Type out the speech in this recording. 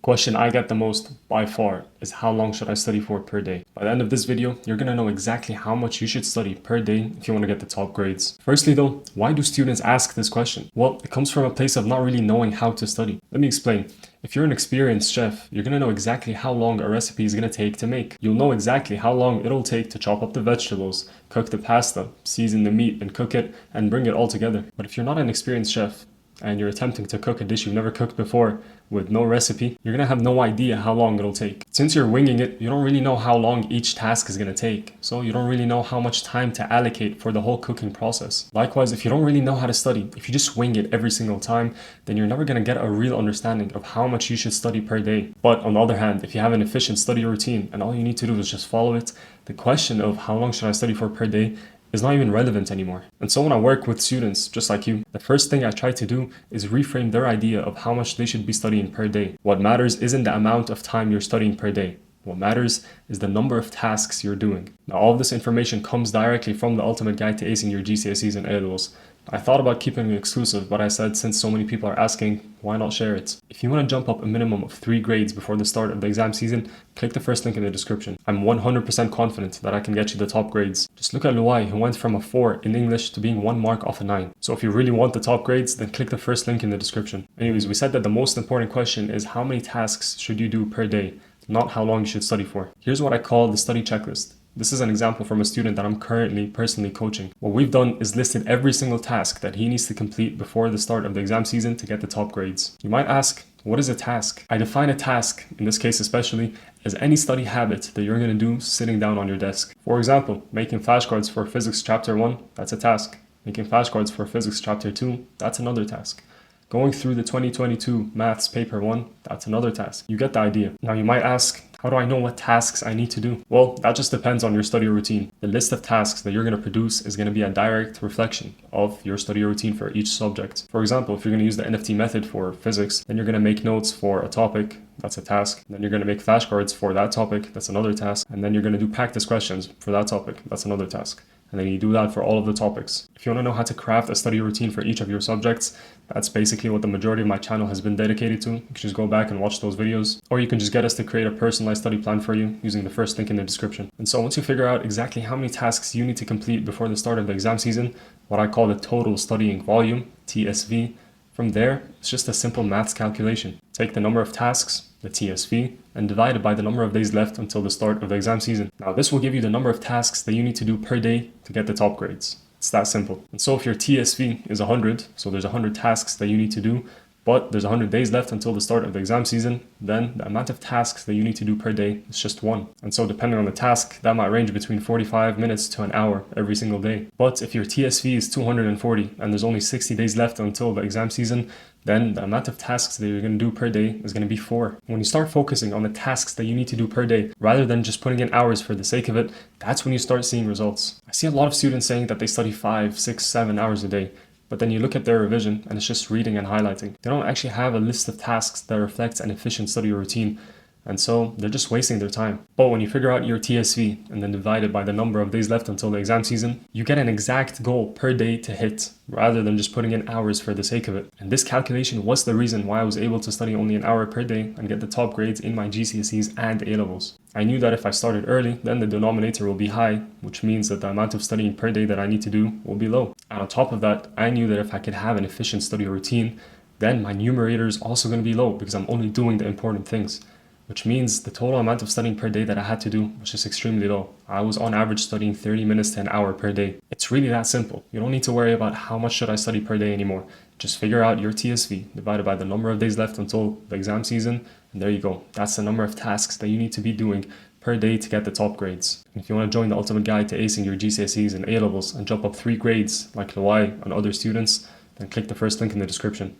Question I get the most by far is how long should I study for per day? By the end of this video, you're going to know exactly how much you should study per day if you want to get the top grades. Firstly though, why do students ask this question? Well, it comes from a place of not really knowing how to study. Let me explain. If you're an experienced chef, you're going to know exactly how long a recipe is going to take to make. You'll know exactly how long it'll take to chop up the vegetables, cook the pasta, season the meat and cook it and bring it all together. But if you're not an experienced chef, and you're attempting to cook a dish you've never cooked before with no recipe, you're gonna have no idea how long it'll take. Since you're winging it, you don't really know how long each task is gonna take. So you don't really know how much time to allocate for the whole cooking process. Likewise, if you don't really know how to study, if you just wing it every single time, then you're never gonna get a real understanding of how much you should study per day. But on the other hand, if you have an efficient study routine and all you need to do is just follow it, the question of how long should I study for per day is not even relevant anymore. And so when I work with students just like you, the first thing I try to do is reframe their idea of how much they should be studying per day. What matters isn't the amount of time you're studying per day. What matters is the number of tasks you're doing. Now, all of this information comes directly from the Ultimate Guide to Acing Your GCSEs and A-Levels. I thought about keeping it exclusive, but I said since so many people are asking, why not share it? If you want to jump up a minimum of 3 grades before the start of the exam season, click the first link in the description. I'm 100% confident that I can get you the top grades. Just look at Luai, who went from a 4 in English to being 1 mark off a 9. So if you really want the top grades, then click the first link in the description. Anyways, we said that the most important question is how many tasks should you do per day, not how long you should study for. Here's what I call the study checklist. This is an example from a student that I'm currently personally coaching. What we've done is listed every single task that he needs to complete before the start of the exam season to get the top grades. You might ask, what is a task? I define a task, in this case especially, as any study habit that you're going to do sitting down on your desk. For example, making flashcards for Physics Chapter 1, that's a task. Making flashcards for Physics Chapter 2, that's another task. Going through the 2022 Maths Paper 1, that's another task. You get the idea. Now you might ask, how do I know what tasks I need to do? Well, that just depends on your study routine. The list of tasks that you're going to produce is going to be a direct reflection of your study routine for each subject. For example, if you're going to use the NFT method for physics, then you're going to make notes for a topic, that's a task. Then you're going to make flashcards for that topic, that's another task. And then you're going to do practice questions for that topic, that's another task. And then you do that for all of the topics. If you want to know how to craft a study routine for each of your subjects, that's basically what the majority of my channel has been dedicated to. You can just go back and watch those videos, or you can just get us to create a personalized study plan for you using the first link in the description. And so once you figure out exactly how many tasks you need to complete before the start of the exam season, what I call the total studying volume, TSV, from there, it's just a simple maths calculation. Take the number of tasks, the TSV, and divide it by the number of days left until the start of the exam season. Now this will give you the number of tasks that you need to do per day to get the top grades. It's that simple. And so if your TSV is 100, so there's 100 tasks that you need to do, but there's 100 days left until the start of the exam season, then the amount of tasks that you need to do per day is just 1. And so depending on the task, that might range between 45 minutes to an hour every single day. But if your TSV is 240 and there's only 60 days left until the exam season, then the amount of tasks that you're going to do per day is going to be 4. When you start focusing on the tasks that you need to do per day, rather than just putting in hours for the sake of it, that's when you start seeing results. I see a lot of students saying that they study 5, 6, 7 hours a day. But then you look at their revision and it's just reading and highlighting. They don't actually have a list of tasks that reflects an efficient study routine. And so they're just wasting their time. But when you figure out your TSV and then divide it by the number of days left until the exam season, you get an exact goal per day to hit, rather than just putting in hours for the sake of it. And this calculation was the reason why I was able to study only an hour per day and get the top grades in my GCSEs and A-Levels. I knew that if I started early, then the denominator will be high, which means that the amount of studying per day that I need to do will be low. And on top of that, I knew that if I could have an efficient study routine, then my numerator is also going to be low because I'm only doing the important things. Which means the total amount of studying per day that I had to do was just extremely low. I was on average studying 30 minutes to an hour per day. It's really that simple. You don't need to worry about how much should I study per day anymore. Just figure out your TSV divided by the number of days left until the exam season, and there you go. That's the number of tasks that you need to be doing per day to get the top grades. And if you want to join the Ultimate Guide to Acing Your GCSEs and A-Levels and jump up 3 grades like Luai and other students, then click the first link in the description.